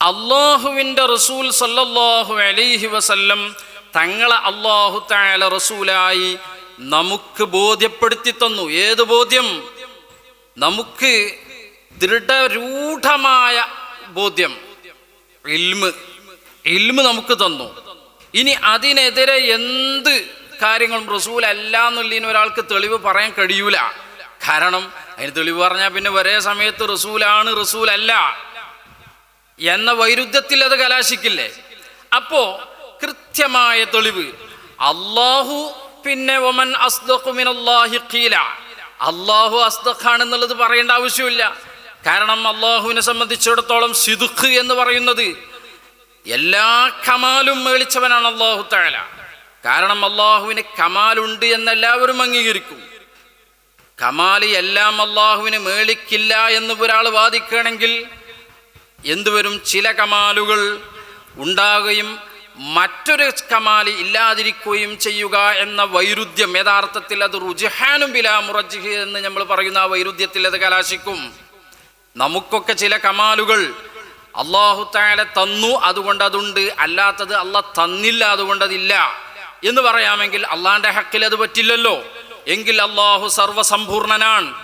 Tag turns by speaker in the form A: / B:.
A: അള്ളാഹുവിൻ്റെ റസൂൽ സല്ലല്ലാഹു അലൈഹി വസല്ലം തങ്ങളെ അല്ലാഹു തആല റസൂലായി നമുക്ക് ബോധ്യപ്പെടുത്തി തന്നു. ഏത് ബോധ്യം? നമുക്ക് ദൃഢരൂഢമായ ബോധ്യം, ഇൽമ് നമുക്ക് തന്നു. ഇനി അതിനെതിരെ എന്ത് കാര്യങ്ങളും റസൂൽ അല്ല എന്നുള്ളതിന് ഒരാൾക്ക് തെളിവ് പറയാൻ കഴിയൂല. കാരണം അതിന് തെളിവ് പറഞ്ഞാൽ പിന്നെ ഒരേ സമയത്ത് റസൂലാണ് റസൂലല്ല എന്ന വൈരുദ്ധ്യത്തിൽ അത് കലാശിക്കില്ലേ? അപ്പോ കൃത്യമായ തെളിവ് അല്ലാഹു, പിന്നെ വമൻ അസ്ദഖു മിനല്ലാഹി ഖീല, അല്ലാഹു അസ്ദഖാണെന്നുള്ളത് പറയേണ്ട ആവശ്യമില്ല. കാരണം അല്ലാഹുവിനെ സംബന്ധിച്ചിടത്തോളം സിദ്ഖ് എന്ന് പറയുന്നത് എല്ലാ കമാലും മേളിച്ചവനാണ് അല്ലാഹു തആല. കാരണം അല്ലാഹുവിന് കമാലുണ്ട് എന്നെല്ലാവരും അംഗീകരിക്കും. കമാല് എല്ലാം അല്ലാഹുവിന് മേളിക്കില്ല എന്ന് ഒരാൾ വാദിക്കുകയാണെങ്കിൽ എന്തുവരും? ചില കമാലുകൾ ഉണ്ടാകുകയും മറ്റൊരു കമാല് ഇല്ലാതിരിക്കുകയും ചെയ്യുക എന്ന വൈരുദ്ധ്യം, യഥാർത്ഥത്തിൽ അത് റുജ്ഹാനും ബിലാ മുറജ്ജിഹ് എന്ന് നമ്മൾ പറയുന്ന ആ വൈരുദ്ധ്യത്തിൽ അത് കലാശിക്കും. നമുക്കൊക്കെ ചില കമാലുകൾ അല്ലാഹു തആല തന്നു, അതുകൊണ്ട് അതുണ്ട്, അല്ലാത്തത് അല്ലാഹ് തന്നില്ല, അതുകൊണ്ട് അതില്ല എന്ന് പറയാമെങ്കിൽ അള്ളാഹിൻ്റെ ഹക്കിൽ അത് പറ്റില്ലല്ലോ. എങ്കിൽ അല്ലാഹു സർവ്വസമ്പൂർണനാണ്.